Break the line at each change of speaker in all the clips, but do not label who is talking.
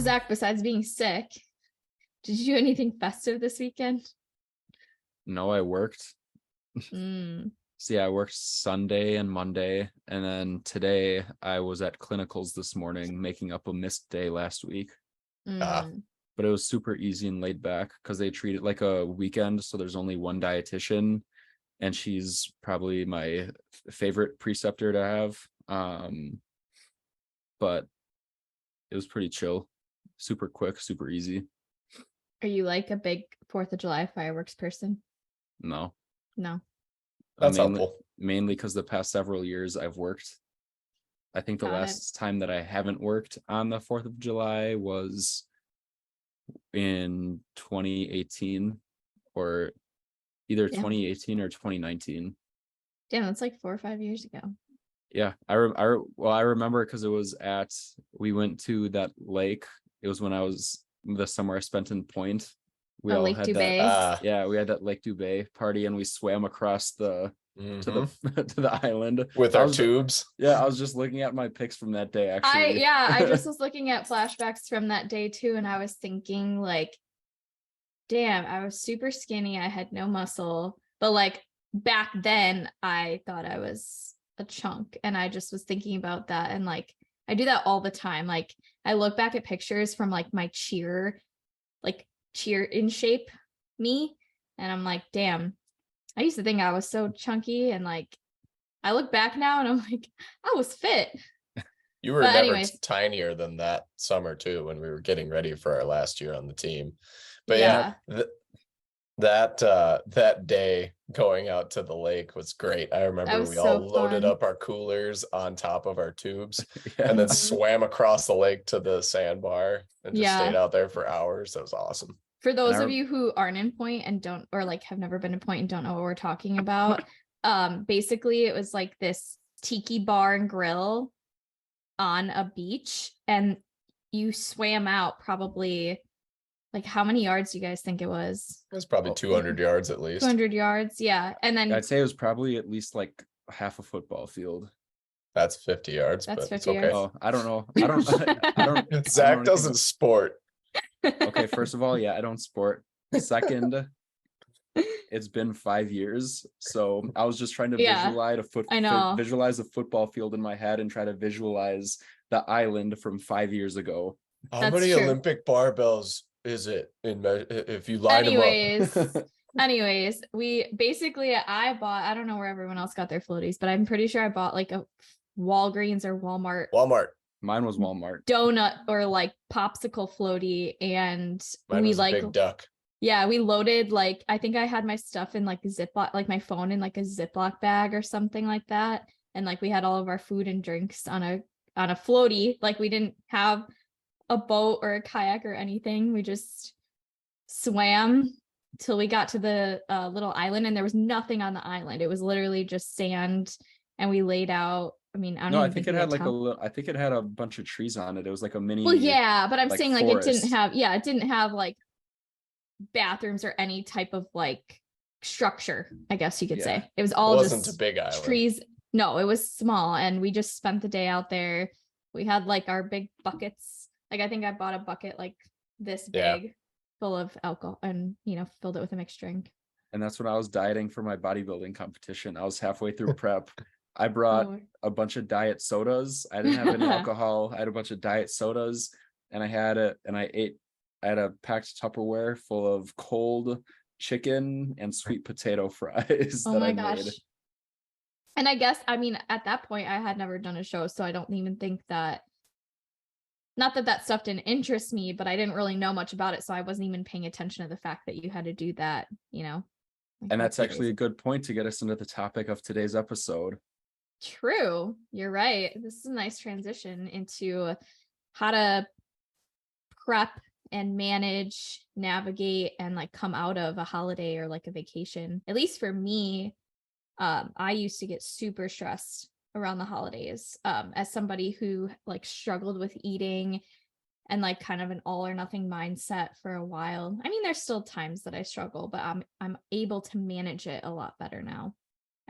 Zach, besides being sick, did you do anything festive this weekend?
No, I worked.
Mm.
So yeah, I worked Sunday and Monday, and then today I was at clinicals this morning, making up a missed day last week.
Mm.
But it was super easy and laid back because they treat it like a weekend. So there's only one dietitian, and she's probably my favorite preceptor to have. But it was pretty chill, super quick, super easy.
Are you like a big 4th of July fireworks person?
No,
No.
That's helpful.
Mainly because the past several years I've worked. I think the
Got it.
last time that I haven't worked on the 4th of July was in 2018, or either
Yeah.
2018 or 2019.
Damn, that's like 4 or 5 years ago.
Yeah, I remember because we went to that lake. It was when I was the summer I spent in Point. We all
Lake
had
Dubay.
that. Yeah, we had that Lake Dubay party, and we swam across to the island
with our tubes.
Yeah, I was just looking at my pics from that day. Actually,
I just was looking at flashbacks from that day too, and I was thinking like, damn, I was super skinny. I had no muscle, but like back then, I thought I was a chunk, and I just was thinking about that, and like I do that all the time. Like I look back at pictures from like my cheer in shape me, and I'm like, damn, I used to think I was so chunky, and like I look back now and I'm like, I was fit.
You were never tinier than that summer too, when we were getting ready for our last year on the team. But yeah, that day going out to the lake was great. I remember we all loaded up our coolers on top of our tubes and then swam across the lake to the sandbar and just stayed out there for hours. That was awesome.
For those of you who aren't in Point and don't, or like have never been in Point and don't know what we're talking about, basically it was like this tiki bar and grill on a beach, and you swam out probably, like, how many yards do you guys think it was?
It was probably 200 yards at least.
200 yards, yeah. And then
I'd say it was probably at least like half a football field.
That's 50 yards.
That's
but
50
it's okay.
yards.
Oh, I don't know.
Zach doesn't sport.
Okay, first of all, yeah, I don't sport. Second, it's been 5 years, so I was just trying to visualize a football field in my head and try to visualize the island from 5 years ago.
How many Olympic barbells is it if you line them up?
Anyways, I bought, I don't know where everyone else got their floaties, but I'm pretty sure I bought like a Walgreens or Walmart.
Mine was Walmart.
Donut or like popsicle floaty, and
mine was a big duck.
Yeah, we loaded, like, I think I had my stuff in like a Ziploc, like my phone in like a Ziploc bag or something like that, and like we had all of our food and drinks on a floaty. Like we didn't have a boat or a kayak or anything. We just swam till we got to the little island, and there was nothing on the island. It was literally just sand, and we laid out. I mean, I think it had
I think it had a bunch of trees on it. It was like a mini.
Well, yeah, but I'm saying like
forest.
it didn't have like bathrooms or any type of like structure, I guess you could say. It was all
just a big island.
Trees. No, it was small, and we just spent the day out there. We had like our big buckets. Like I think I bought a bucket like this big full of alcohol, and filled it with a mixed drink.
And that's when I was dieting for my bodybuilding competition. I was halfway through prep. I brought a bunch of diet sodas. I didn't have any alcohol. I had a bunch of diet sodas, and I had a packed Tupperware full of cold chicken and sweet potato fries that I made.
And I guess, I mean, at that point I had never done a show, so I don't even think that, not that stuff didn't interest me, but I didn't really know much about it, so I wasn't even paying attention to the fact that you had to do that, Like,
and that's actually a good point to get us into the topic of today's episode.
True. You're right. This is a nice transition into how to prep and manage, navigate, and like come out of a holiday or like a vacation. At least for me, I used to get super stressed around the holidays, as somebody who like struggled with eating and like kind of an all or nothing mindset for a while. I mean, there's still times that I struggle, but I'm able to manage it a lot better now,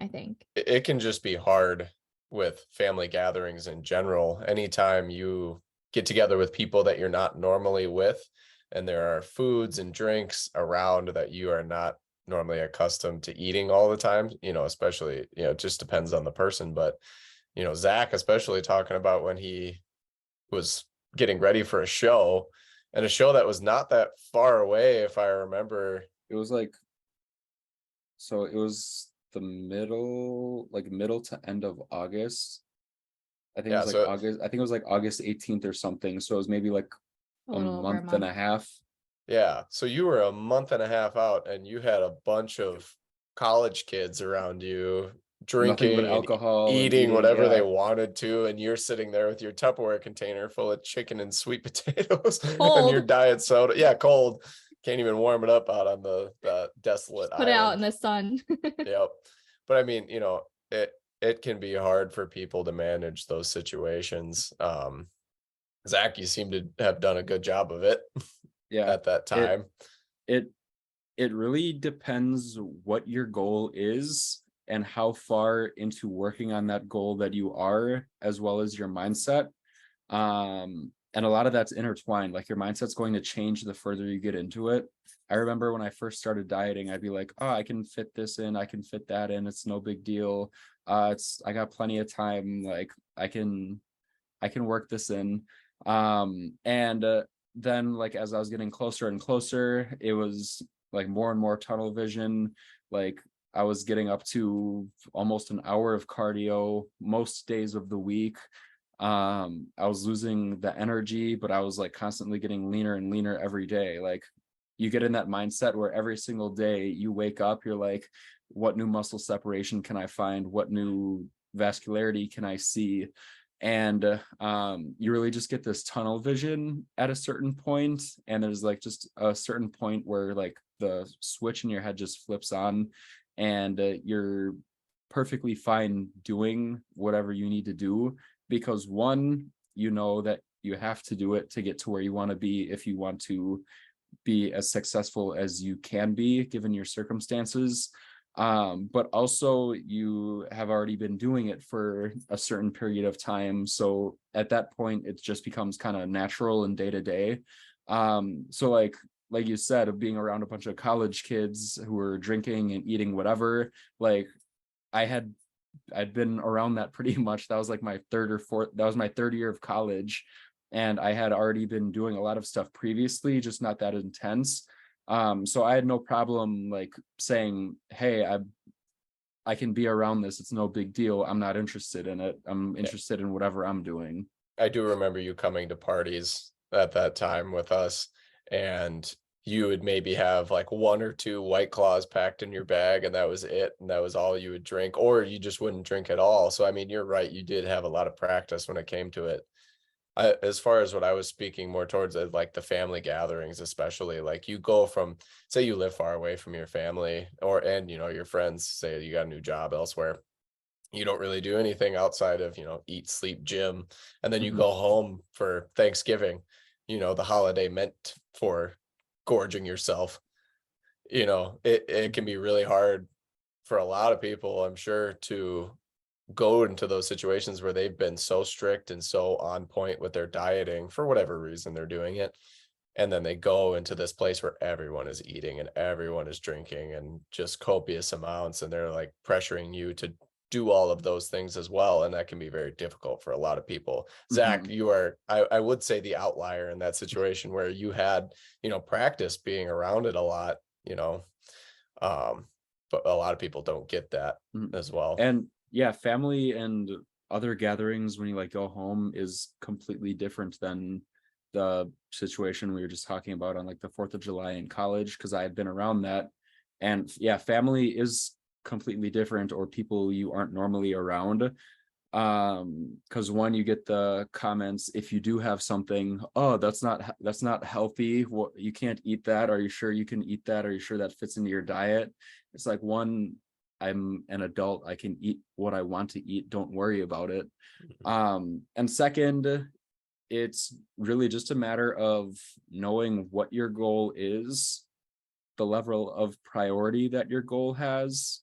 I think.
It can just be hard with family gatherings in general. Anytime you get together with people that you're not normally with, and there are foods and drinks around that you are not normally accustomed to eating all the time, especially, it just depends on the person. But, Zach, especially talking about when he was getting ready for a show, and a show that was not that far away, if I remember.
It was like, so it was the middle to end of August. I think it was like August. I think it was like August 18th or something. So it was maybe like a month and a half.
Yeah. So you were a month and a half out, and you had a bunch of college kids around you drinking
but alcohol
and eating whatever they wanted to, and you're sitting there with your Tupperware container full of chicken and sweet potatoes and your diet soda. Yeah, cold. Can't even warm it up out on the desolate
island. Put it out in the sun.
Yep. But I mean, it can be hard for people to manage those situations. Zach, you seem to have done a good job of it.
Yeah,
at that time.
It really depends what your goal is and how far into working on that goal that you are, as well as your mindset. And a lot of that's intertwined. Like your mindset's going to change the further you get into it. I remember when I first started dieting, I'd be like, oh, I can fit this in, I can fit that in, it's no big deal. I got plenty of time, like I can work this in. Then like as I was getting closer and closer, it was like more and more tunnel vision. Like I was getting up to almost an hour of cardio most days of the week. I was losing the energy, but I was like constantly getting leaner and leaner every day. Like you get in that mindset where every single day you wake up, you're like, what new muscle separation can I find? What new vascularity can I see? And you really just get this tunnel vision at a certain point, and there's like just a certain point where like the switch in your head just flips on, and you're perfectly fine doing whatever you need to do, because one, you know that you have to do it to get to where you want to be if you want to be as successful as you can be given your circumstances. But also you have already been doing it for a certain period of time, so at that point it just becomes kind of natural and day to day. So like you said, of being around a bunch of college kids who were drinking and eating whatever, like I'd been around that pretty much. That was like my third year of college, and I had already been doing a lot of stuff previously, just not that intense. So I had no problem like saying, hey, I can be around this. It's no big deal. I'm not interested in it. I'm interested in whatever I'm doing.
I do remember you coming to parties at that time with us, and you would maybe have like 1 or 2 White Claws packed in your bag, and that was it. And that was all you would drink, or you just wouldn't drink at all. So, I mean, you're right. You did have a lot of practice when it came to it. As far as what I was speaking more towards, like the family gatherings, especially, like you go from, say you live far away from your family, and your friends, say you got a new job elsewhere, you don't really do anything outside of eat, sleep, gym, and then you go home for Thanksgiving, the holiday meant for gorging yourself. It can be really hard for a lot of people, I'm sure, to go into those situations where they've been so strict and so on point with their dieting for whatever reason they're doing it. And then they go into this place where everyone is eating and everyone is drinking and just copious amounts. And they're like pressuring you to do all of those things as well. And that can be very difficult for a lot of people. Zach, you are, I would say, the outlier in that situation where you had, practice being around it a lot, but a lot of people don't get that as well.
And yeah, family and other gatherings when you like go home is completely different than the situation we were just talking about on like the 4th of July in college, because I had been around that. And yeah, family is completely different, or people you aren't normally around. Because one, you get the comments if you do have something, oh, that's not healthy, what, you can't eat that, are you sure you can eat that, are you sure that fits into your diet? It's like, one, I'm an adult, I can eat what I want to eat, don't worry about it. And second, it's really just a matter of knowing what your goal is, the level of priority that your goal has,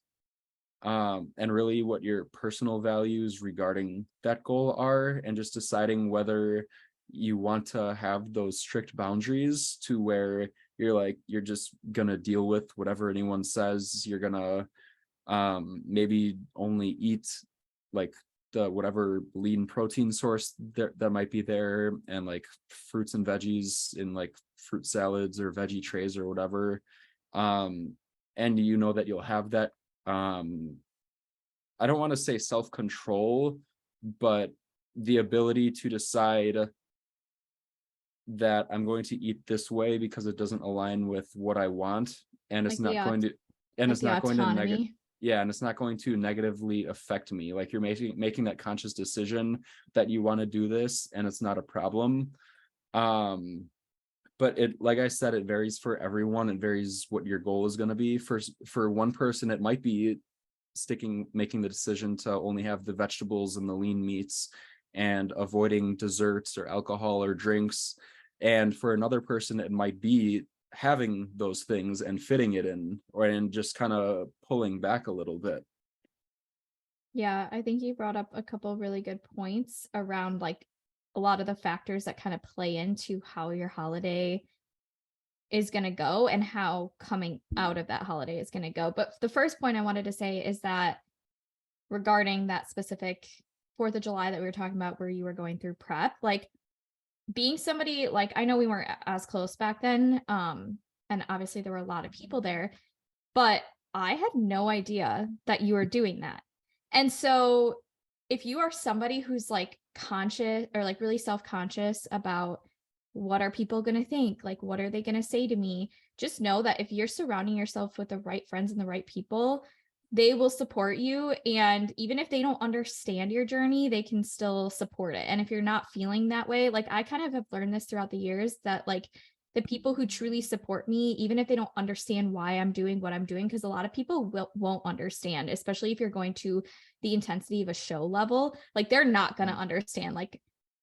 and really what your personal values regarding that goal are, and just deciding whether you want to have those strict boundaries to where you're just gonna deal with whatever anyone says. You're gonna maybe only eat like the whatever lean protein source that might be there, and like fruits and veggies in like fruit salads or veggie trays or whatever. And you know that you'll have that I don't want to say self-control, but the ability to decide that I'm going to eat this way because it doesn't align with what I want, and it's
like
not going to, and
like
it's
the
not going to
autonomy.
and it's not going to negatively affect me. Like you're making that conscious decision that you want to do this, and it's not a problem. But it, like I said, it varies for everyone. It varies what your goal is going to be. For one person, it might be making the decision to only have the vegetables and the lean meats and avoiding desserts or alcohol or drinks. And for another person, it might be having those things and fitting it in, and just kind of pulling back a little bit.
Yeah, I think you brought up a couple of really good points around like a lot of the factors that kind of play into how your holiday is going to go and how coming out of that holiday is going to go. But the first point I wanted to say is that regarding that specific 4th of July that we were talking about, where you were going through prep, like being somebody, like, I know we weren't as close back then. And obviously there were a lot of people there, but I had no idea that you were doing that. And so if you are somebody who's like conscious or like really self-conscious about what are people going to think, like what are they going to say to me, just know that if you're surrounding yourself with the right friends and the right people, they will support you. And even if they don't understand your journey, they can still support it. And if you're not feeling that way, like I kind of have learned this throughout the years, that like the people who truly support me, even if they don't understand why I'm doing what I'm doing, because a lot of people won't understand, especially if you're going to the intensity of a show level, like they're not going to understand like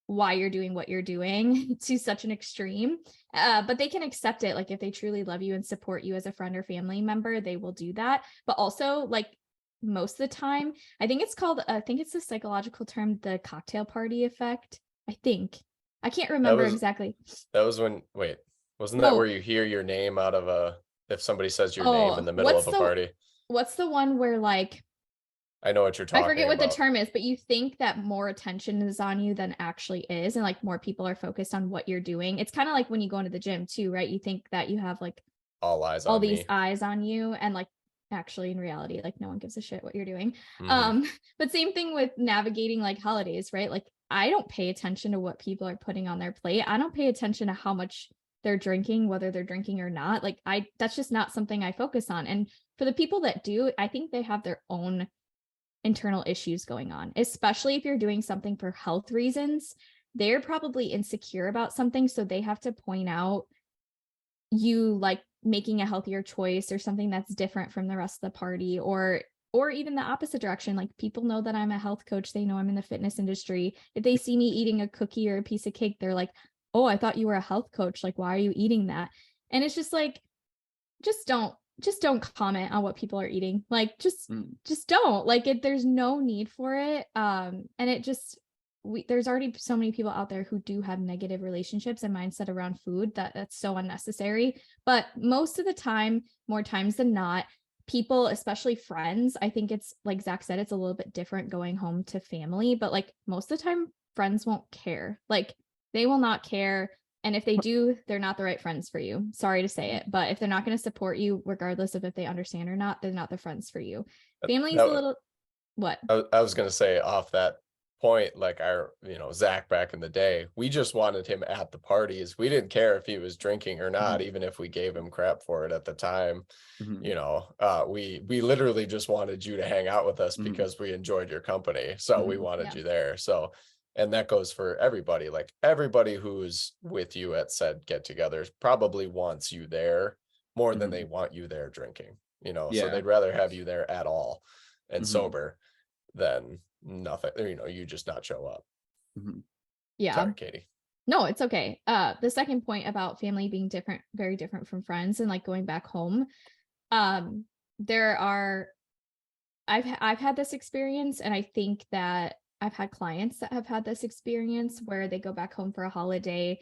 why you're doing what you're doing to such an extreme, but they can accept it. Like if they truly love you and support you as a friend or family member, they will do that. But also like most of the time, I think it's the psychological term, the cocktail party effect. I can't remember exactly.
That was when, wasn't that where you hear your name out of if somebody says your name in the middle of a party?
What's the one where like,
I know what you're talking about.
I forget what the term is, but you think that more attention is on you than actually is. And like more people are focused on what you're doing. It's kind of like when you go into the gym too, right? You think that you have like all these eyes on you. And like actually in reality, like no one gives a shit what you're doing. Mm-hmm. But same thing with navigating like holidays, right? Like I don't pay attention to what people are putting on their plate. I don't pay attention to how much they're drinking, whether they're drinking or not. Like that's just not something I focus on. And for the people that do, I think they have their own internal issues going on, especially if you're doing something for health reasons. They're probably insecure about something, so they have to point out you like making a healthier choice or something that's different from the rest of the party, or even the opposite direction. Like people know that I'm a health coach, they know I'm in the fitness industry. If they see me eating a cookie or a piece of cake, they're like, oh, I thought you were a health coach, like why are you eating that? And it's just like, just don't comment on what people are eating. Like just don't, like it, there's no need for it. And it just, there's already so many people out there who do have negative relationships and mindset around food that's so unnecessary. But most of the time, more times than not, people, especially friends, I think it's like Zach said, it's a little bit different going home to family, but like most of the time friends won't care. Like they will not care. And if they do, they're not the right friends for you. Sorry to say it, but if they're not going to support you, regardless of if they understand or not, they're not the friends for you. Family's a little, what?
I was going to say off that point, like Zach back in the day, we just wanted him at the parties. We didn't care if he was drinking or not, even if we gave him crap for it at the time. We literally just wanted you to hang out with us because we enjoyed your company. So we wanted you there. So, and that goes for everybody. Like everybody who's with you at said get-togethers probably wants you there more than they want you there drinking, so they'd rather have you there at all and sober than nothing, you just not show up.
Yeah.
Sorry, Katie.
No, it's okay. The second point about family being different, very different from friends and like going back home. I've had this experience, and I think that I've had clients that have had this experience where they go back home for a holiday,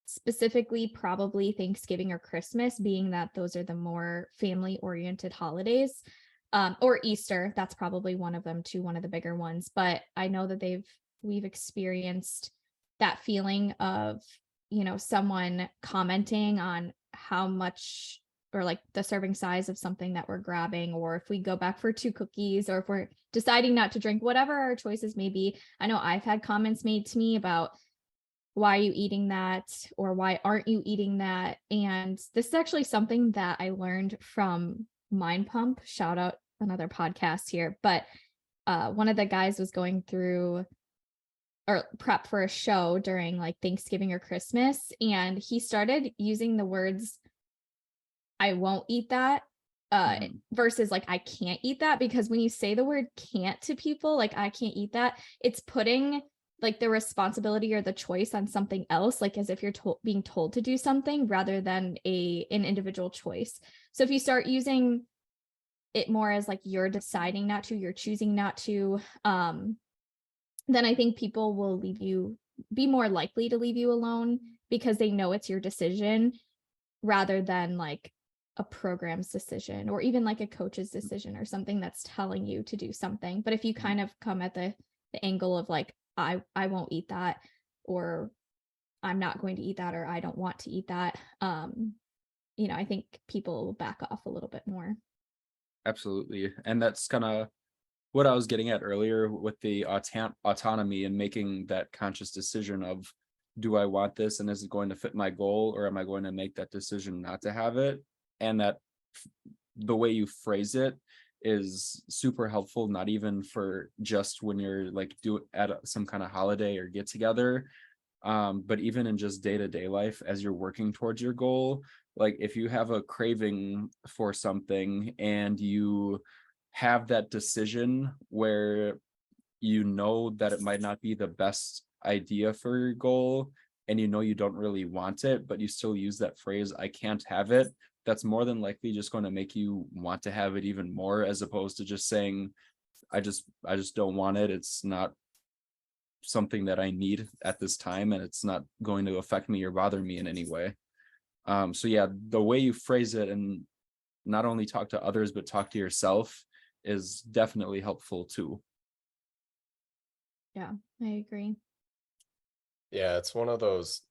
specifically probably Thanksgiving or Christmas, being that those are the more family oriented holidays, or Easter. That's probably one of them too, one of the bigger ones. But I know that we've experienced that feeling of, someone commenting on how much, or like the serving size of something that we're grabbing, or if we go back for 2 cookies, or if we're deciding not to drink, whatever our choices may be. I know I've had comments made to me about, why are you eating that? Or why aren't you eating that? And this is actually something that I learned from Mind Pump. Shout out, another podcast here. But one of the guys was going through or prep for a show during like Thanksgiving or Christmas, and he started using the words, I won't eat that, versus like, I can't eat that. Because when you say the word can't to people, like, I can't eat that, it's putting like the responsibility or the choice on something else, like as if you're being told to do something rather than an individual choice. So if you start using it more as like, you're deciding not to, you're choosing not to, then I think people will be more likely to leave you alone, because they know it's your decision rather than like a program's decision, or even like a coach's decision or something that's telling you to do something. But if you kind of come at the angle of like, I won't eat that, or I'm not going to eat that, or I don't want to eat that, I think people will back off a little bit more.
Absolutely. And that's kind of what I was getting at earlier with the autonomy and making that conscious decision of, do I want this, and is it going to fit my goal, or am I going to make that decision not to have it? And that the way you phrase it is super helpful, not even for just when you're like at some kind of holiday or get together, but even in just day-to-day life as you're working towards your goal. Like if you have a craving for something and you have that decision where you know that it might not be the best idea for your goal, and you don't really want it, but you still use that phrase, I can't have it, that's more than likely just going to make you want to have it even more, as opposed to just saying, I just don't want it. It's not something that I need at this time, and it's not going to affect me or bother me in any way. So yeah, the way you phrase it, and not only talk to others, but talk to yourself, is definitely helpful too.
Yeah, I agree.
Yeah, it's one of those,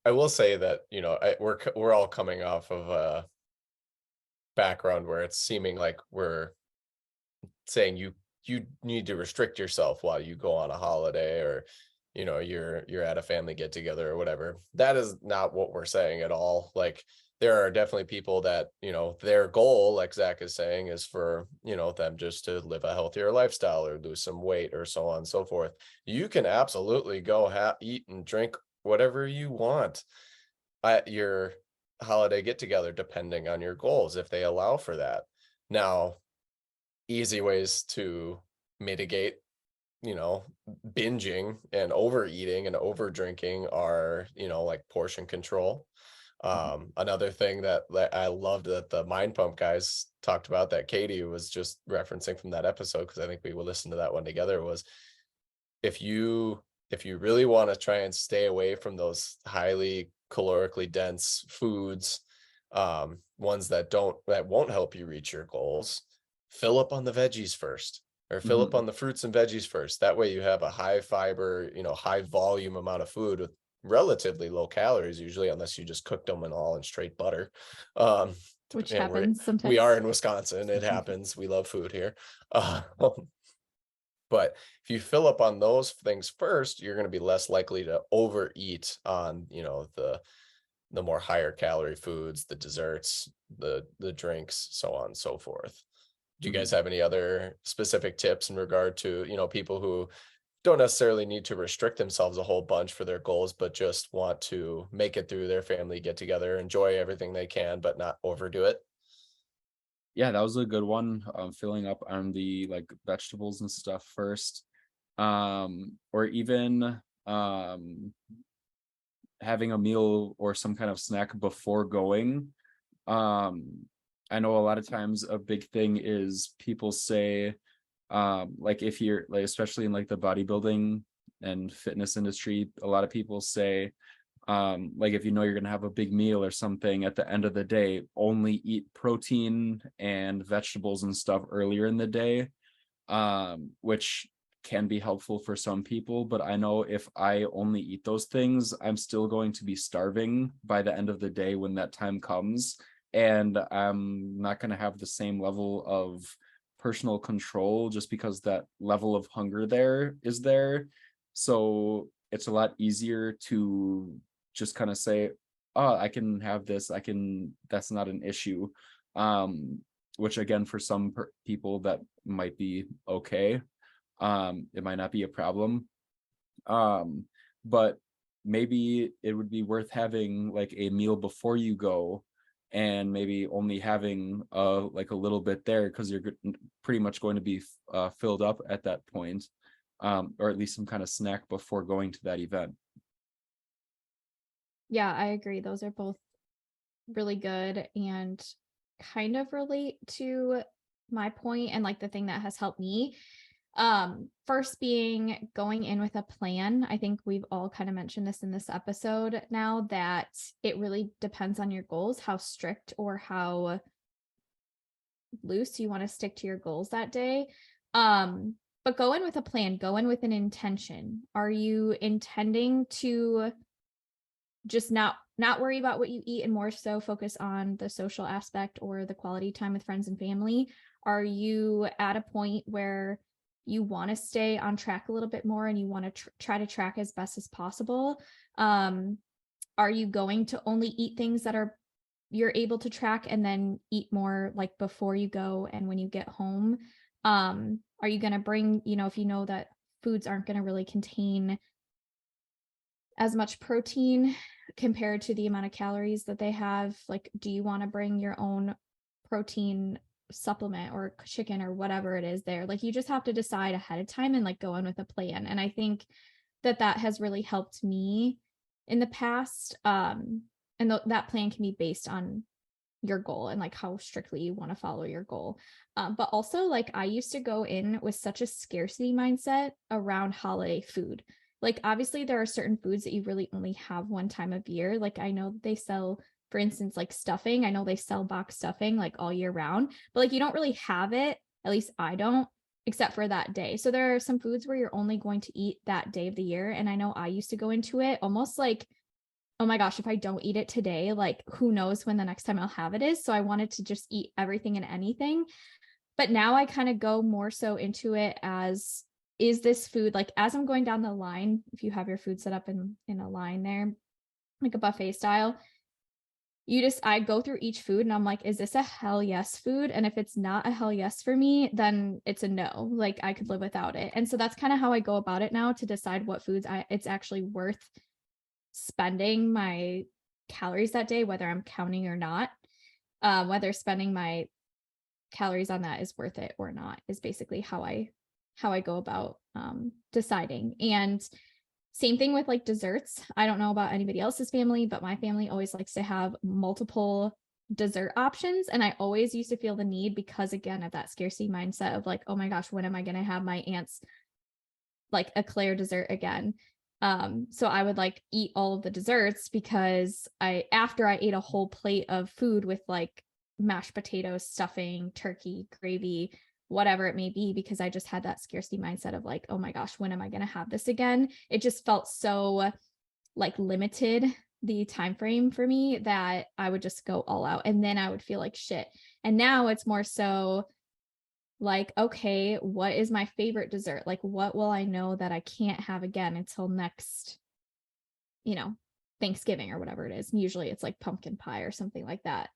I will say that, we're all coming off of a background where it's seeming like we're saying you need to restrict yourself while you go on a holiday, or you're at a family get together or whatever. That is not what we're saying at all. Like, there are definitely people that, their goal, like Zach is saying, is for, them just to live a healthier lifestyle or lose some weight or so on and so forth. You can absolutely go eat and drink whatever you want at your holiday get together, depending on your goals, if they allow for that. Now, easy ways to mitigate, binging and overeating and over drinking are, like portion control. Another thing that I loved that the Mind Pump guys talked about, that Katy was just referencing from that episode, because I think we will listen to that one together, was if you really want to try and stay away from those highly calorically dense foods, ones that won't help you reach your goals, fill up on the veggies first, or fill up on the fruits and veggies first. That way you have a high fiber, high volume amount of food with relatively low calories, usually, unless you just cooked them in straight butter.
Which happens sometimes.
We are in Wisconsin. It happens. We love food here. But if you fill up on those things first, you're going to be less likely to overeat on, the more higher calorie foods, the desserts, the drinks, so on and so forth. Do you guys have any other specific tips in regard to, people who don't necessarily need to restrict themselves a whole bunch for their goals, but just want to make it through their family get together, enjoy everything they can, but not overdo it?
Yeah, that was a good one. Filling up on the like vegetables and stuff first, or even having a meal or some kind of snack before going. I know a lot of times a big thing is people say, Like if you're like, especially in like the bodybuilding and fitness industry, a lot of people say, like if you know you're going to have a big meal or something at the end of the day, only eat protein and vegetables and stuff earlier in the day, which can be helpful for some people. But I know if I only eat those things, I'm still going to be starving by the end of the day when that time comes, and I'm not going to have the same level of personal control just because that level of hunger there is there. So it's a lot easier to just kind of say, oh, I can have this, that's not an issue. Which again, for some people that might be okay. It might not be a problem. But maybe it would be worth having like a meal before you go, and maybe only having like a little bit there, because you're pretty much going to be filled up at that point, or at least some kind of snack before going to that event.
Yeah, I agree. Those are both really good and kind of relate to my point and like the thing that has helped me. First being going in with a plan. I think we've all kind of mentioned this in this episode now, that it really depends on your goals, how strict or how loose you want to stick to your goals that day. But go in with a plan, go in with an intention. Are you intending to just not worry about what you eat and more so focus on the social aspect or the quality time with friends and family? Are you at a point where you want to stay on track a little bit more and you want to try to track as best as possible? Are you going to only eat things that you're able to track and then eat more like before you go and when you get home? Are you going to bring, if you know that foods aren't going to really contain as much protein compared to the amount of calories that they have, like, do you want to bring your own protein supplement or chicken or whatever it is there? Like, you just have to decide ahead of time and like go in with a plan. And I think that has really helped me in the past. And that plan can be based on your goal and like how strictly you want to follow your goal. But also, like, I used to go in with such a scarcity mindset around holiday food. Like, obviously there are certain foods that you really only have one time of year. Like, I know they sell, for instance, like stuffing. I know they sell box stuffing like all year round, but like you don't really have it, at least I don't, except for that day. So there are some foods where you're only going to eat that day of the year. And I know I used to go into it almost like, oh my gosh, if I don't eat it today, like who knows when the next time I'll have it is. So I wanted to just eat everything and anything. But now I kind of go more so into it as, is this food, like as I'm going down the line, if you have your food set up in a line there, like a buffet style, I go through each food and I'm like, is this a hell yes food? And if it's not a hell yes for me, then it's a no, like I could live without it. And so that's kind of how I go about it now to decide what foods it's actually worth spending my calories that day, whether I'm counting or not, whether spending my calories on that is worth it or not, is basically how I go about deciding. And same thing with like desserts. I don't know about anybody else's family, but my family always likes to have multiple dessert options. And I always used to feel the need, because again, of that scarcity mindset of like, oh my gosh, when am I going to have my aunt's like eclair dessert again? So I would like eat all of the desserts, because after I ate a whole plate of food with like mashed potatoes, stuffing, turkey, gravy, whatever it may be, because I just had that scarcity mindset of like, oh my gosh, when am I going to have this again? It just felt so like limited, the time frame for me, that I would just go all out and then I would feel like shit. And now it's more so like, okay, what is my favorite dessert? Like, what will I know that I can't have again until next, Thanksgiving or whatever it is. Usually it's like pumpkin pie or something like that.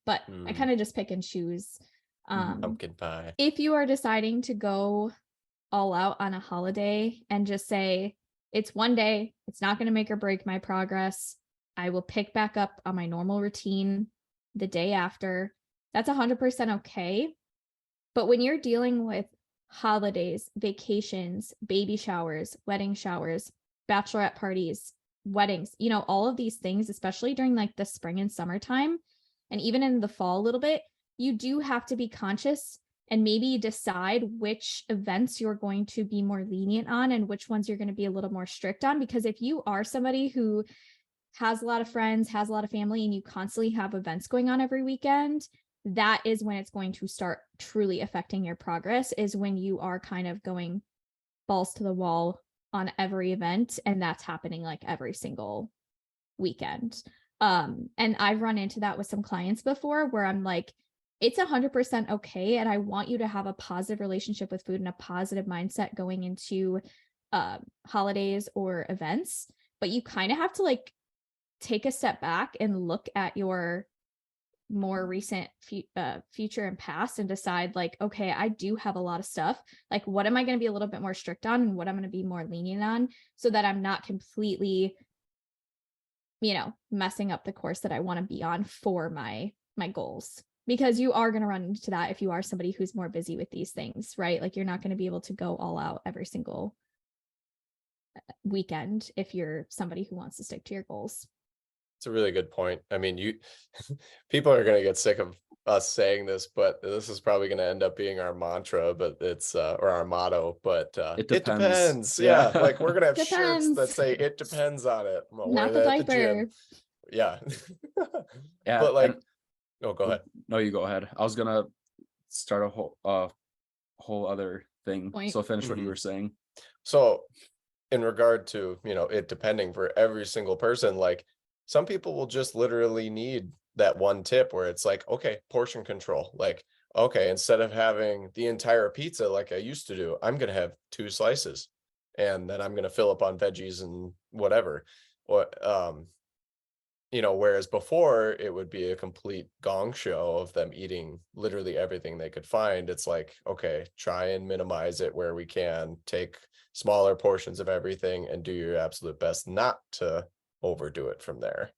But I kind of just pick and choose.
Pumpkin pie.
If you are deciding to go all out on a holiday and just say, it's one day, it's not going to make or break my progress, I will pick back up on my normal routine the day after, that's 100% okay. But when you're dealing with holidays, vacations, baby showers, wedding showers, bachelorette parties, weddings, all of these things, especially during like the spring and summertime, and even in the fall a little bit, you do have to be conscious and maybe decide which events you're going to be more lenient on and which ones you're going to be a little more strict on. Because if you are somebody who has a lot of friends, has a lot of family, and you constantly have events going on every weekend, that is when it's going to start truly affecting your progress, is when you are kind of going balls to the wall on every event. And that's happening like every single weekend. And I've run into that with some clients before where I'm like, it's 100% okay. And I want you to have a positive relationship with food and a positive mindset going into holidays or events. But you kind of have to like take a step back and look at your more recent future and past and decide like, okay, I do have a lot of stuff. Like, what am I going to be a little bit more strict on and what I'm going to be more lenient on, so that I'm not completely, messing up the course that I want to be on for my goals. Because you are going to run into that if you are somebody who's more busy with these things, right? Like, you're not going to be able to go all out every single weekend if you're somebody who wants to stick to your goals.
It's a really good point. I mean, people are going to get sick of us saying this, but this is probably going to end up being our mantra, but it's or our motto, but
it depends.
Yeah. Like, we're going to have shirts that say it depends on it. I'm gonna
Not
wear
the
that at the gym. Yeah.
Yeah.
But like, no, go ahead.
No, you go ahead. I was gonna start a whole other thing.
Point.
So finish what you were saying.
So in regard to, it depending for every single person, like, some people will just literally need that one tip where it's like, okay, portion control. Like, okay, instead of having the entire pizza like I used to do, I'm going to have 2 slices, and then I'm going to fill up on veggies and whatever. Whereas before it would be a complete gong show of them eating literally everything they could find. It's like, okay, try and minimize it where we can, take smaller portions of everything and do your absolute best not to overdo it from there.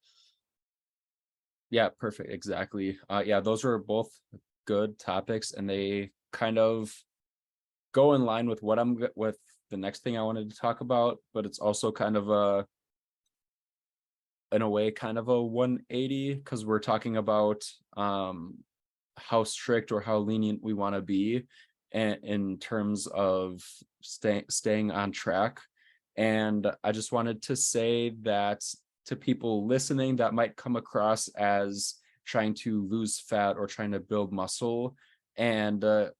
Yeah, perfect. Exactly. Yeah, those are both good topics, and they kind of go in line with with the next thing I wanted to talk about, but it's also kind of in a way kind of a 180, because we're talking about how strict or how lenient we want to be in terms of staying on track. And I just wanted to say that to people listening that might come across as trying to lose fat or trying to build muscle. And I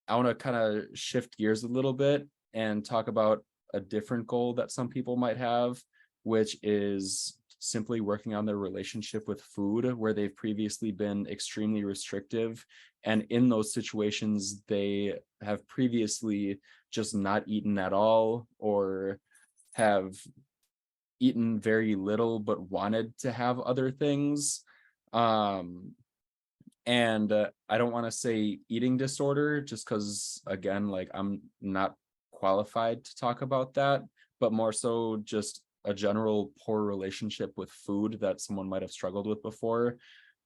want to kind of shift gears a little bit and talk about a different goal that some people might have, which is simply working on their relationship with food, where they've previously been extremely restrictive. And in those situations, they have previously just not eaten at all, or have eaten very little but wanted to have other things. And I don't want to say eating disorder, just because, again, like, I'm not qualified to talk about that, but more so just a general poor relationship with food that someone might have struggled with before.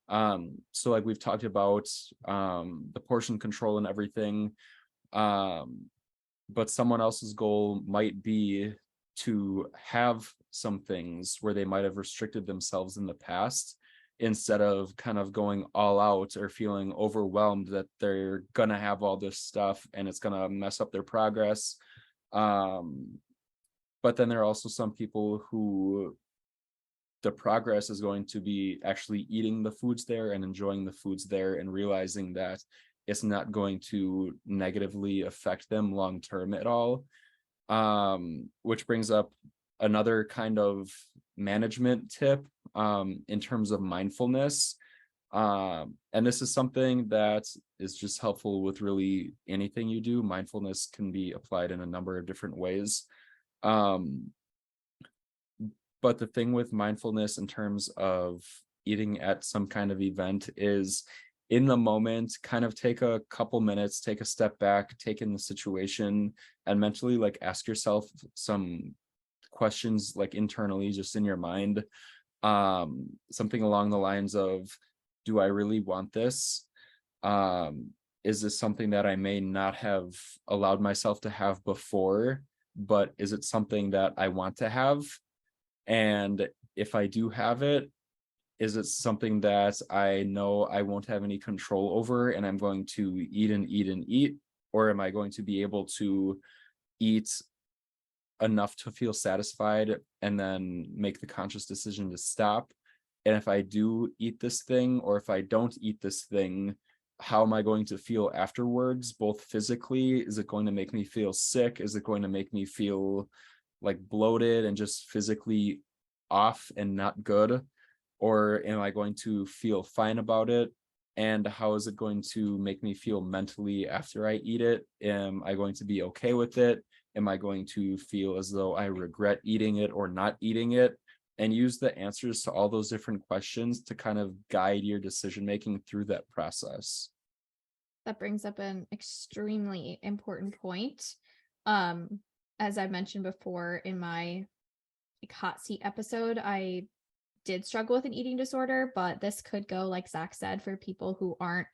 So like we've talked about the portion control and everything, but someone else's goal might be to have some things where they might have restricted themselves in the past, instead of kind of going all out or feeling overwhelmed that they're gonna have all this stuff and it's gonna mess up their progress. But then there are also some people who the progress is going to be actually eating the foods there and enjoying the foods there, and realizing that it's not going to negatively affect them long term at all. Which brings up another kind of management tip in terms of mindfulness. And this is something that is just helpful with really anything you do. Mindfulness can be applied in a number of different ways. But the thing with mindfulness in terms of eating at some kind of event is, in the moment, kind of take a couple minutes, take a step back, take in the situation, and mentally like ask yourself some questions, like internally, just in your mind. Something along the lines of, do I really want this? Is this something that I may not have allowed myself to have before, but is it something that I want to have? And if I do have it, is it something that I know I won't have any control over and I'm going to eat and eat and eat? Or am I going to be able to eat enough to feel satisfied and then make the conscious decision to stop? And if I do eat this thing, or if I don't eat this thing, how am I going to feel afterwards, both physically? Is it going to make me feel sick? Is it going to make me feel like bloated and just physically off and not good? Or am I going to feel fine about it? And how is it going to make me feel mentally after I eat it? Am I going to be okay with it? Am I going to feel as though I regret eating it or not eating it? And use the answers to all those different questions to kind of guide your decision making through that process.
That brings up an extremely important point. As I mentioned before in my hot seat episode, I did struggle with an eating disorder, but this could go, like Zach said, for people who aren't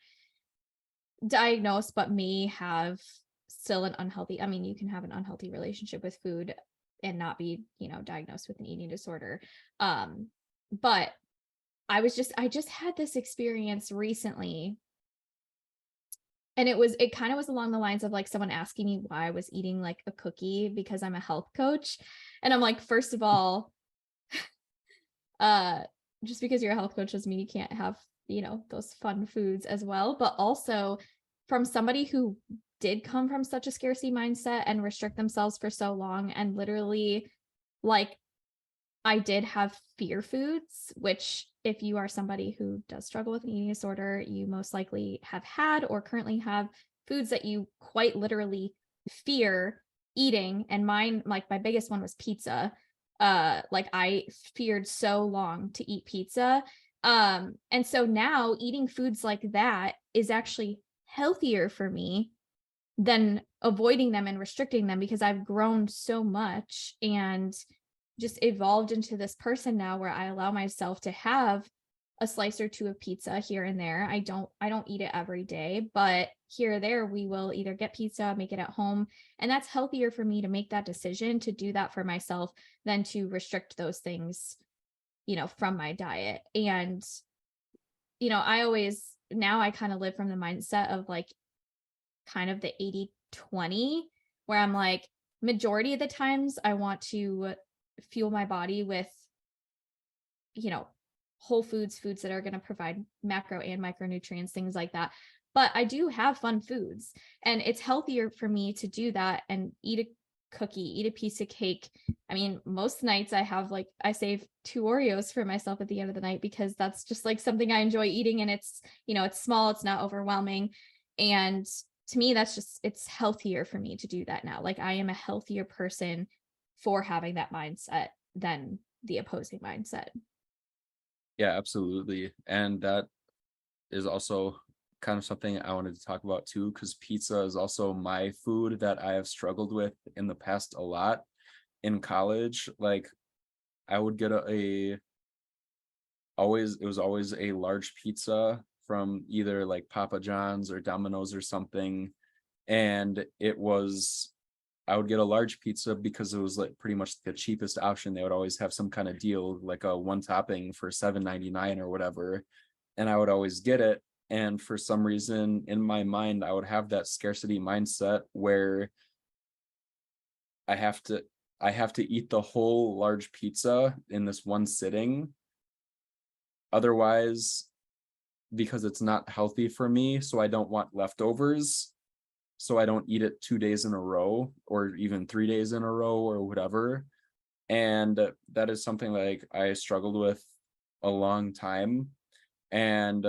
diagnosed but may have still an unhealthy, I mean, you can have an unhealthy relationship with food and not be, diagnosed with an eating disorder. But I just had this experience recently, and it kind of was along the lines of like someone asking me why I was eating like a cookie because I'm a health coach. And I'm like, first of all, just because you're a health coach doesn't mean you can't have, those fun foods as well. But also from somebody who did come from such a scarcity mindset and restrict themselves for so long, and literally, like, I did have fear foods, which if you are somebody who does struggle with an eating disorder, you most likely have had or currently have foods that you quite literally fear eating. And mine, like my biggest one was pizza. Like I feared so long to eat pizza. And so now eating foods like that is actually healthier for me than avoiding them and restricting them, because I've grown so much and just evolved into this person now where I allow myself to have a slice or two of pizza here and there. I don't eat it every day, but here or there we will either get pizza, make it at home. And that's healthier for me to make that decision to do that for myself than to restrict those things, from my diet. And, I kind of live from the mindset of like kind of the 80-20, where I'm like, majority of the times I want to fuel my body with, whole foods that are going to provide macro and micronutrients, things like that. But I do have fun foods, and it's healthier for me to do that and eat a cookie, eat a piece of cake. I mean, most nights I save 2 Oreos for myself at the end of the night, because that's just like something I enjoy eating, and it's, it's small, it's not overwhelming. And to me, it's healthier for me to do that now. Like I am a healthier person for having that mindset than the opposing mindset.
Yeah, absolutely. And that is also kind of something I wanted to talk about too, because pizza is also my food that I have struggled with in the past a lot. In college, like I would get it was always a large pizza from either like Papa John's or Domino's or something. And I would get a large pizza because it was like pretty much the cheapest option. They would always have some kind of deal, like a one topping for $7.99 or whatever. And I would always get it. And for some reason in my mind, I would have that scarcity mindset where I have to eat the whole large pizza in this one sitting. Otherwise, because it's not healthy for me, so I don't want leftovers. So I don't eat it 2 days in a row or even 3 days in a row or whatever. And that is something like I struggled with a long time. And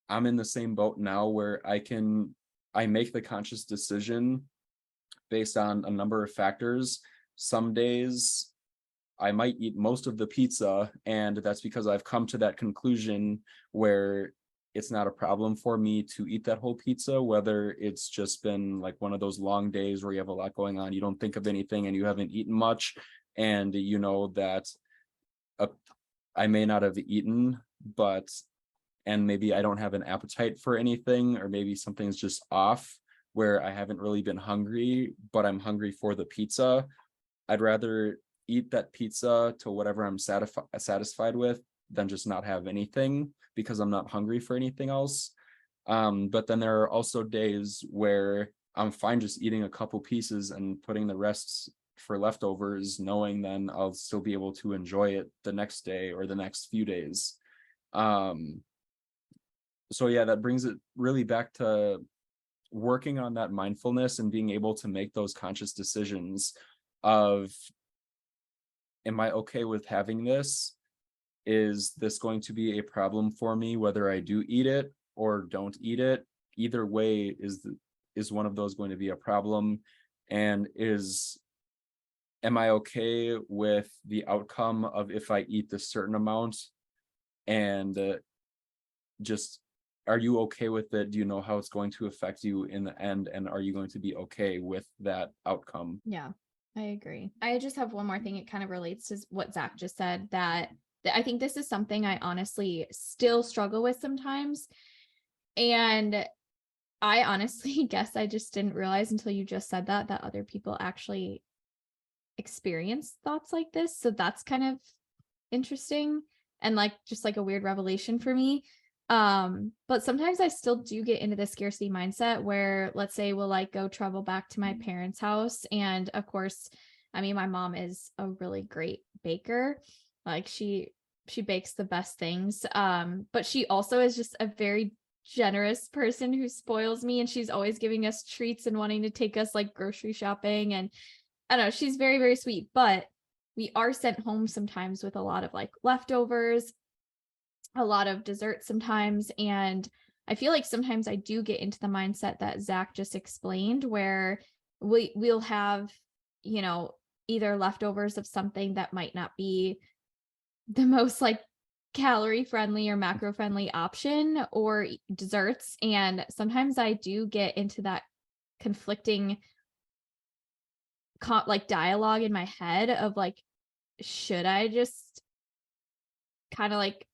I'm in the same boat now where I make the conscious decision based on a number of factors. Some days I might eat most of the pizza, and that's because I've come to that conclusion where it's not a problem for me to eat that whole pizza, whether it's just been like one of those long days where you have a lot going on, you don't think of anything and you haven't eaten much, and you know that I may not have eaten, and maybe I don't have an appetite for anything, or maybe something's just off where I haven't really been hungry, but I'm hungry for the pizza. I'd rather eat that pizza to whatever I'm satisfied with than just not have anything because I'm not hungry for anything else. But then there are also days where I'm fine just eating a couple pieces and putting the rest for leftovers, knowing then I'll still be able to enjoy it the next day or the next few days. So yeah, that brings it really back to working on that mindfulness and being able to make those conscious decisions of, am I okay with having this? Is this going to be a problem for me, whether I do eat it or don't eat it? Either way, is one of those going to be a problem? And am I okay with the outcome of if I eat this certain amount? And just, are you okay with it? Do you know how it's going to affect you in the end? And are you going to be okay with that outcome?
Yeah, I agree. I just have one more thing. It kind of relates to what Zach just said, that I think this is something I honestly still struggle with sometimes. And I honestly guess I just didn't realize until you just said that other people actually experience thoughts like this. So that's kind of interesting and like just like a weird revelation for me. But sometimes I still do get into the scarcity mindset where, let's say, we'll like go travel back to my parents' house. And of course, I mean, my mom is a really great baker. Like she bakes the best things. But she also is just a very generous person who spoils me, and she's always giving us treats and wanting to take us like grocery shopping. And I don't know, she's very, very sweet, but we are sent home sometimes with a lot of like leftovers, a lot of dessert sometimes. And I feel like sometimes I do get into the mindset that Zach just explained, where we'll have, you know, either leftovers of something that might not be the most like calorie friendly or macro friendly option, or desserts. And sometimes I do get into that conflicting like dialogue in my head of like, should I just kind of like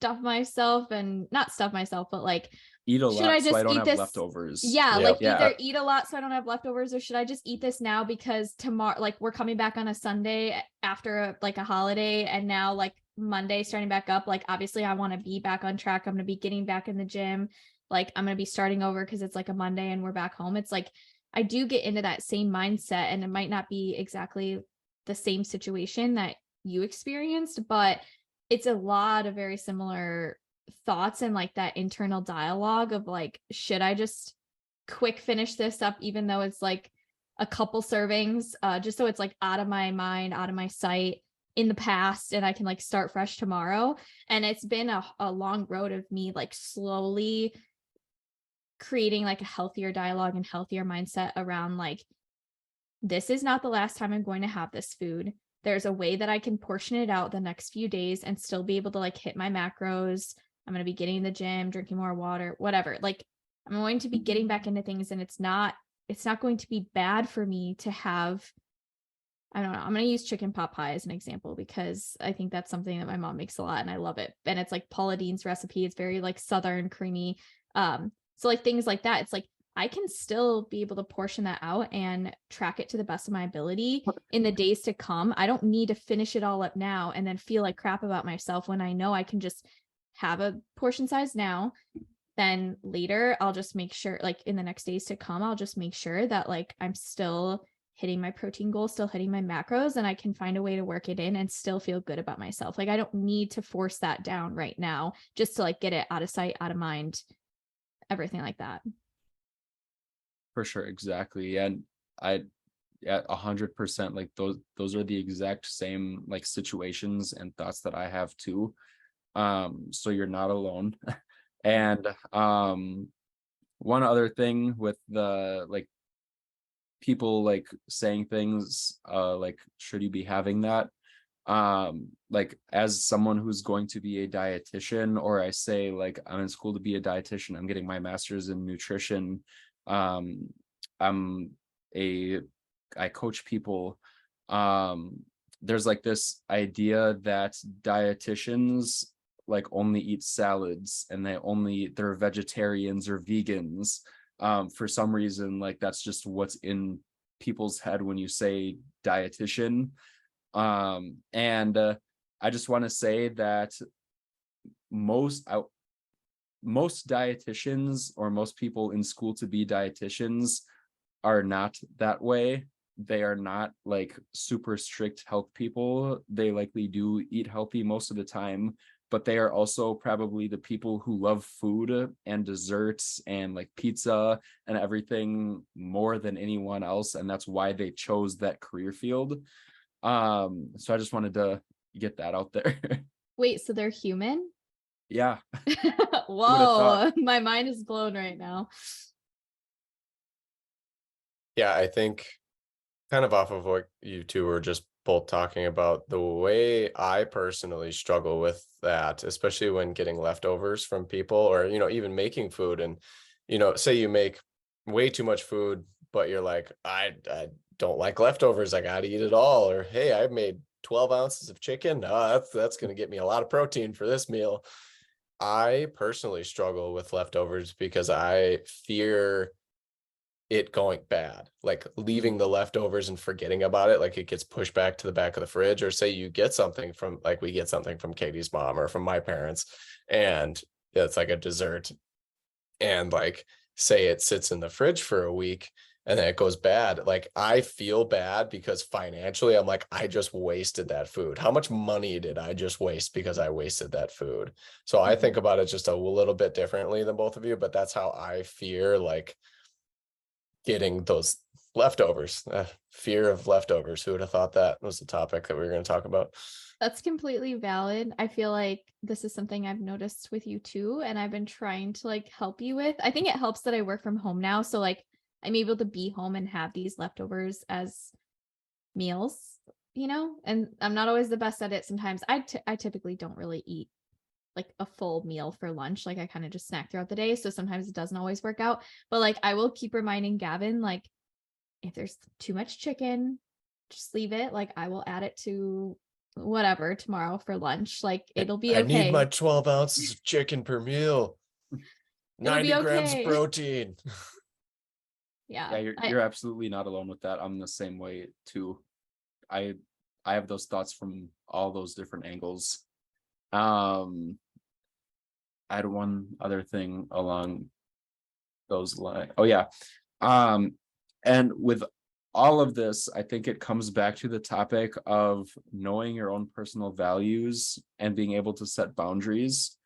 not stuff myself, but like
eat a
should
lot
I just
so I don't
eat
have
this
leftovers?
Yeah,
Yep.
like
Yeah.
either eat a lot so I don't have leftovers, or should I just eat this now because tomorrow, like we're coming back on a Sunday after like a holiday, and now like Monday starting back up, like obviously I want to be back on track. I'm going to be getting back in the gym. Like I'm going to be starting over because it's like a Monday and we're back home. It's like I do get into that same mindset, and it might not be exactly the same situation that you experienced, but it's a lot of very similar thoughts and like that internal dialogue of like, should I just quick finish this up even though it's like a couple servings, just so it's like out of my mind, out of my sight in the past, and I can like start fresh tomorrow. And it's been a long road of me like slowly creating like a healthier dialogue and healthier mindset around like, this is not the last time I'm going to have this food. There's a way that I can portion it out the next few days and still be able to like hit my macros. I'm going to be getting in the gym, drinking more water, whatever. Like I'm going to be getting back into things, and it's not going to be bad for me to have, I don't know, I'm going to use chicken pot pie as an example because I think that's something that my mom makes a lot and I love it. And it's like Paula Deen's recipe. It's very like Southern creamy. So like things like that, it's like I can still be able to portion that out and track it to the best of my ability in the days to come. I don't need to finish it all up now and then feel like crap about myself when I know I can just have a portion size now. Then later, I'll just make sure, like in the next days to come, I'll just make sure that like I'm still hitting my protein goals, still hitting my macros, and I can find a way to work it in and still feel good about myself. Like I don't need to force that down right now just to like get it out of sight, out of mind, everything like that.
For sure. Exactly. And I, at 100%, like those are the exact same like situations and thoughts that I have too. So you're not alone. And one other thing with the like people like saying things like, should you be having that? Like as someone who's going to be a dietitian, or I say like I'm in school to be a dietitian, I'm getting my master's in nutrition. I coach people. There's like this idea that dietitians like only eat salads and they're vegetarians or vegans. For some reason, like that's just what's in people's head when you say dietitian. And I just want to say that most dietitians or most people in school to be dietitians are not that way. They are not like super strict health people. They likely do eat healthy most of the time, but they are also probably the people who love food and desserts and like pizza and everything more than anyone else. And that's why they chose that career field. So I just wanted to get that out there.
Wait, so they're human?
Yeah.
Whoa, my mind is blown right now.
Yeah, I think kind of off of what you two were just both talking about, the way I personally struggle with that, especially when getting leftovers from people or, even making food and, say you make way too much food, but you're like, I don't like leftovers. I got to eat it all. Or, hey, I made 12 ounces of chicken. That's going to get me a lot of protein for this meal. I personally struggle with leftovers because I fear it going bad, like leaving the leftovers and forgetting about it, like it gets pushed back to the back of the fridge. Or say you get something from, like we get something from Katie's mom or from my parents, and it's like a dessert, and like say it sits in the fridge for a week and then it goes bad. Like I feel bad because financially I'm like, I just wasted that food. How much money did I just waste because I wasted that food? So I think about it just a little bit differently than both of you, but that's how I fear like getting those leftovers. Fear of leftovers. Who would have thought that was the topic that we were going to talk about?
That's completely valid. I feel like this is something I've noticed with you too, and I've been trying to like help you with. I think it helps that I work from home now, so like I'm able to be home and have these leftovers as meals, and I'm not always the best at it. Sometimes I typically don't really eat like a full meal for lunch. Like I kind of just snack throughout the day. So sometimes it doesn't always work out, but like I will keep reminding Gavin, like if there's too much chicken, just leave it. Like I will add it to whatever tomorrow for lunch. Like it'll be okay.
I need my 12 ounces of chicken per meal. 90 grams of protein.
Yeah,
you're absolutely not alone with that. I'm the same way too. I have those thoughts from all those different angles. I had one other thing along those lines. Oh yeah. And with all of this, I think it comes back to the topic of knowing your own personal values and being able to set boundaries.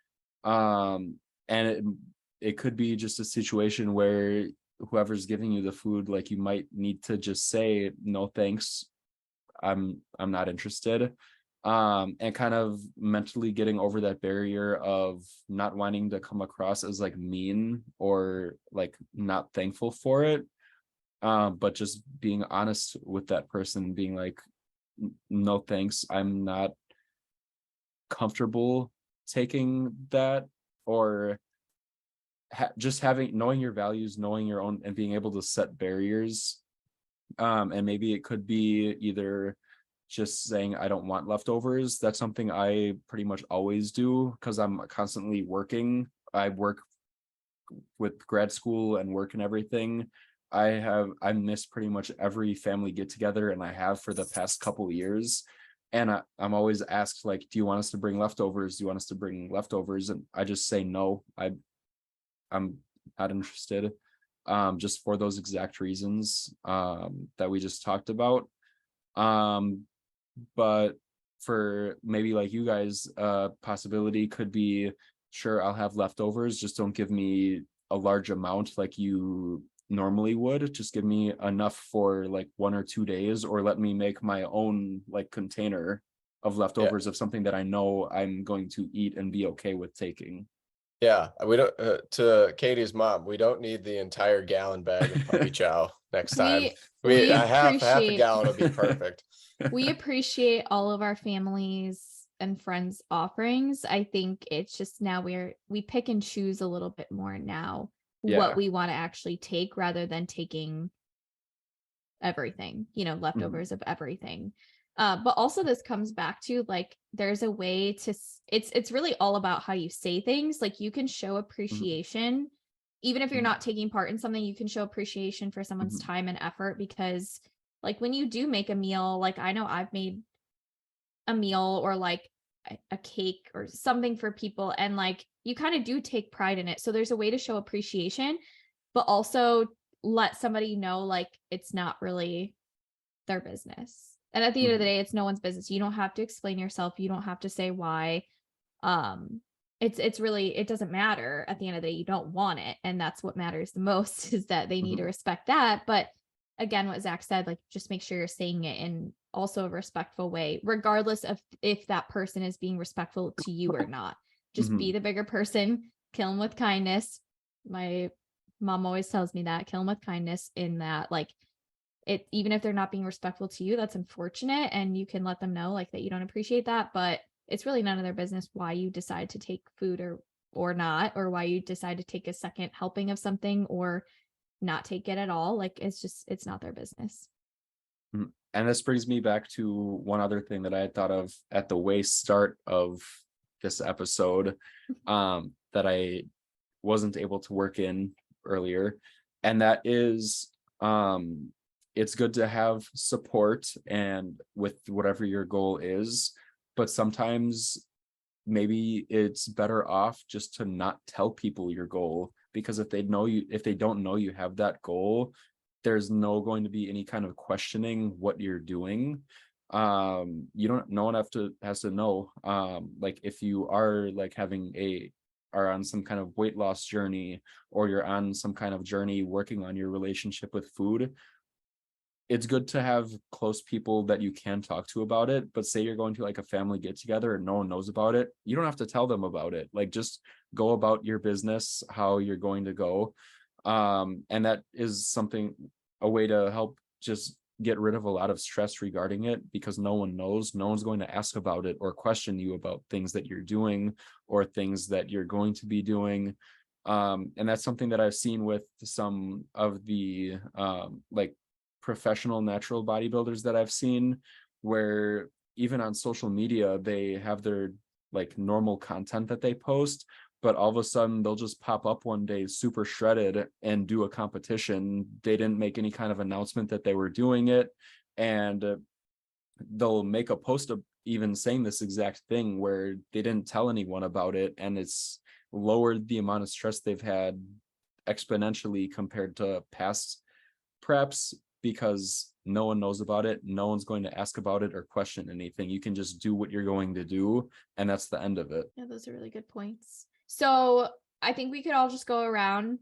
And it could be just a situation where whoever's giving you the food, like you might need to just say, no, thanks. I'm not interested. And kind of mentally getting over that barrier of not wanting to come across as like mean or like not thankful for it. But just being honest with that person, being like, no, thanks. I'm not comfortable taking that, or just knowing your values, knowing your own, and being able to set barriers. And maybe it could be either just saying, I don't want leftovers. That's something I pretty much always do because I'm constantly working. I work with grad school and work and everything. I missed pretty much every family get together, and I have for the past couple of years. And I'm always asked, like, do you want us to bring leftovers? Do you want us to bring leftovers? And I just say no. I'm not interested. Just for those exact reasons that we just talked about. But for maybe like you guys, possibility could be, sure, I'll have leftovers, just don't give me a large amount like you normally would. Just give me enough for like 1 or 2 days, or let me make my own like container of leftovers of something that I know I'm going to eat and be okay with taking.
Yeah, we don't. To Katie's mom, we don't need the entire gallon bag of puppy chow next time. We half a gallon will be perfect.
We appreciate all of our families and friends' offerings. I think it's just now we pick and choose a little bit more now what we want to actually take rather than taking everything, leftovers of everything. But also this comes back to like, there's a way to, it's really all about how you say things. Like you can show appreciation, even if you're not taking part in something, you can show appreciation for someone's time and effort, because like when you do make a meal, like I know I've made a meal or like a cake or something for people, and like you kind of do take pride in it. So there's a way to show appreciation, but also let somebody know like it's not really their business. And at the end of the day, it's no one's business. You don't have to explain yourself. You don't have to say why. It's really, it doesn't matter. At the end of the day, you don't want it. And that's what matters the most, is that they need to respect that. But again, what Zach said, like, just make sure you're saying it in also a respectful way, regardless of if that person is being respectful to you or not. Just be the bigger person, kill them with kindness. My mom always tells me that, kill them with kindness, in that, like, it, even if they're not being respectful to you, that's unfortunate. And you can let them know like that you don't appreciate that, but it's really none of their business why you decide to take food or not, or why you decide to take a second helping of something or not take it at all. Like, it's not their business.
And this brings me back to one other thing that I had thought of at the way start of this episode, that I wasn't able to work in earlier. And that is, it's good to have support and with whatever your goal is, but sometimes maybe it's better off just to not tell people your goal, because if they don't know you have that goal, there's no going to be any kind of questioning what you're doing. No one has to know. Like if you are like are on some kind of weight loss journey, or you're on some kind of journey working on your relationship with food, it's good to have close people that you can talk to about it. But say you're going to like a family get together and no one knows about it, you don't have to tell them about it. Like, just go about your business how you're going to go. And that is a way to help just get rid of a lot of stress regarding it, because no one knows. No one's going to ask about it or question you about things that you're doing or things that you're going to be doing. And that's something that I've seen with some of the like professional natural bodybuilders that I've seen, where even on social media, they have their like normal content that they post, but all of a sudden they'll just pop up one day super shredded and do a competition. They didn't make any kind of announcement that they were doing it. And they'll make a post of even saying this exact thing where they didn't tell anyone about it. And it's lowered the amount of stress they've had exponentially compared to past preps, because no one knows about it. No one's going to ask about it or question anything. You can just do what you're going to do, and that's the end of it.
Yeah, those are really good points. So I think we could all just go around,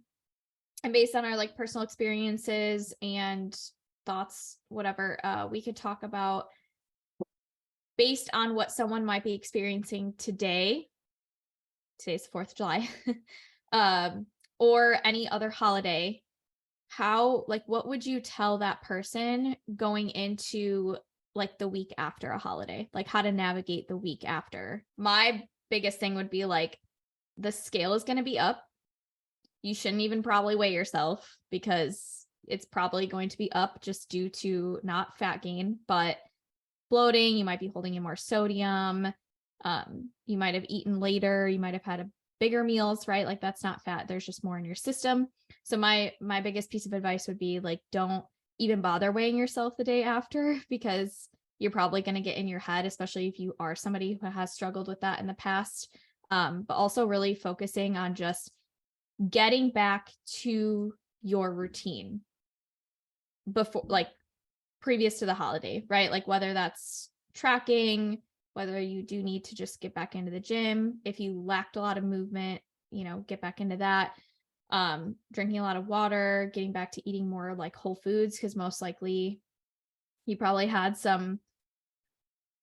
and based on our like personal experiences and thoughts, whatever, we could talk about, based on what someone might be experiencing today. Today's the 4th of July, or any other holiday. What would you tell that person going into like the week after a holiday, like how to navigate the week after? My biggest thing would be like, the scale is going to be up. You shouldn't even probably weigh yourself, because it's probably going to be up just due to not fat gain, but bloating. You might be holding in more sodium. You might have eaten later. You might have had bigger meals, right? Like, that's not fat. There's just more in your system. So my biggest piece of advice would be like, don't even bother weighing yourself the day after, because you're probably going to get in your head, especially if you are somebody who has struggled with that in the past. But also really focusing on just getting back to your routine before, like previous to the holiday, right? Like whether that's tracking, whether you do need to just get back into the gym. If you lacked a lot of movement, get back into that. Drinking a lot of water, getting back to eating more like whole foods, because most likely you probably had some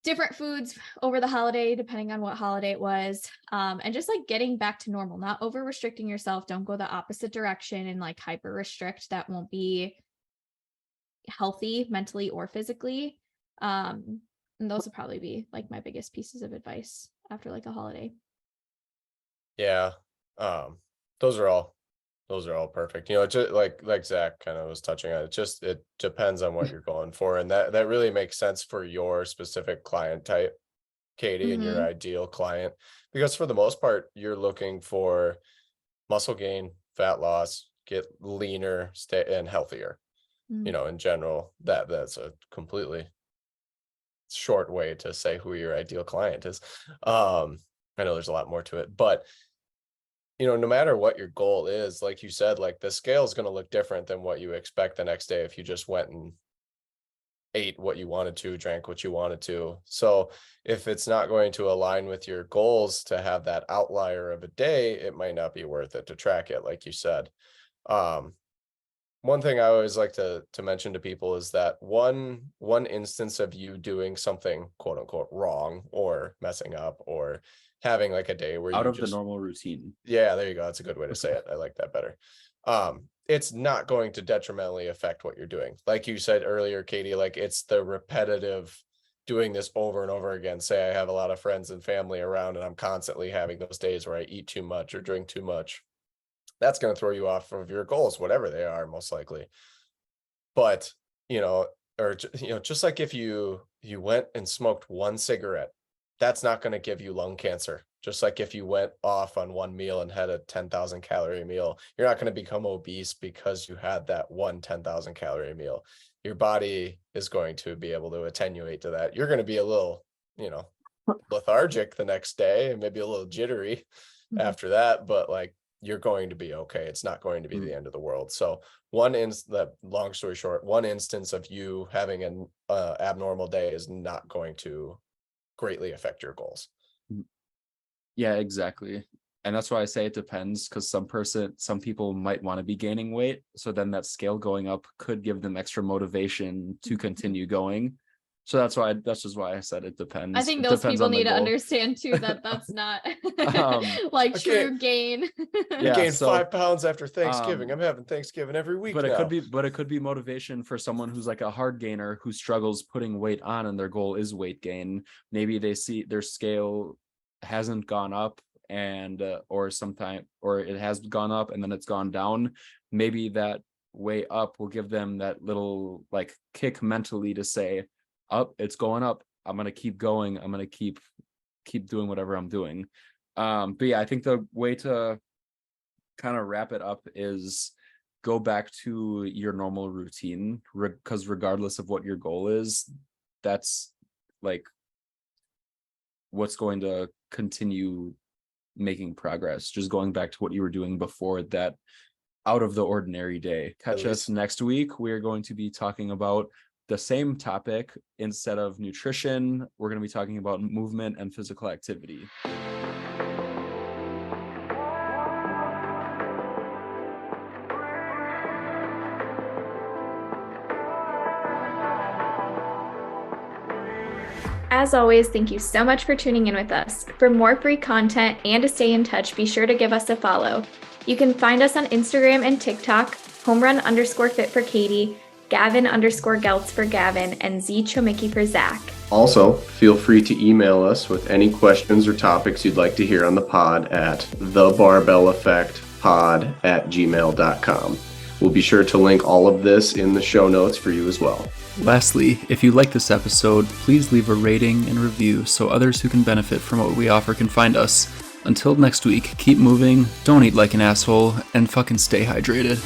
different foods over the holiday, depending on what holiday it was. And just like getting back to normal, not over restricting yourself. Don't go the opposite direction and like hyper restrict. That won't be healthy mentally or physically. And those would probably be like my biggest pieces of advice after like a holiday.
Yeah. Those are all perfect. Just like Zach kind of was touching on, it depends on what you're going for. And that really makes sense for your specific client type, Katy, and your ideal client, because for the most part, you're looking for muscle gain, fat loss, get leaner, stay and healthier. In general, that's a completely short way to say who your ideal client is. I know there's a lot more to it, but no matter what your goal is, like you said, like the scale is going to look different than what you expect the next day if you just went and ate what you wanted to, drank what you wanted to. So if it's not going to align with your goals to have that outlier of a day, it might not be worth it to track it, like you said. One thing I always like to mention to people is that one instance of you doing something quote unquote wrong or messing up or having like a day where
out
you
of the normal routine.
Yeah, there you go. That's a good way to say it. I like that better. It's not going to detrimentally affect what you're doing. Like you said earlier, Katy, like it's the repetitive doing this over and over again. Say I have a lot of friends and family around and I'm constantly having those days where I eat too much or drink too much. That's going to throw you off of your goals, whatever they are, most likely. But, just like if you went and smoked one cigarette, that's not going to give you lung cancer. Just like if you went off on one meal and had a 10,000 calorie meal, you're not going to become obese because you had that one 10,000 calorie meal. Your body is going to be able to attenuate to that. You're going to be a little, lethargic the next day and maybe a little jittery after that, but like you're going to be okay. It's not going to be the end of the world. So long story short, one instance of you having an abnormal day is not going to greatly affect your goals.
Yeah, exactly. And that's why I say it depends, because some people might want to be gaining weight. So then that scale going up could give them extra motivation to continue going. So that's just why I said it depends.
I think those people need to understand too that that's not like true gain.
Yeah, gained 5 pounds after Thanksgiving. I'm having Thanksgiving every week.
But it could be motivation for someone who's like a hard gainer who struggles putting weight on and their goal is weight gain. Maybe they see their scale hasn't gone up and or it has gone up and then it's gone down. Maybe that way up will give them that little like kick mentally to say, up, it's going up, I'm gonna keep going, I'm gonna keep doing whatever I'm doing. But yeah, I think the way to kind of wrap it up is go back to your normal routine, because regardless of what your goal is, that's like what's going to continue making progress, just going back to what you were doing before that out of the ordinary day. Catch us next week. We're going to be talking about the same topic. Instead of nutrition, we're going to be talking about movement and physical activity.
As always, thank you so much for tuning in with us. For more free content and to stay in touch, be sure to give us a follow. You can find us on Instagram and TikTok, homerun_fit for Katy, Gavin_Geltz for Gavin, and Z Chomicki for Zach.
Also, feel free to email us with any questions or topics you'd like to hear on the pod at thebarbelleffectpod@gmail.com. We'll be sure to link all of this in the show notes for you as well.
Lastly, if you like this episode, please leave a rating and review so others who can benefit from what we offer can find us. Until next week, keep moving, don't eat like an asshole, and fucking stay hydrated.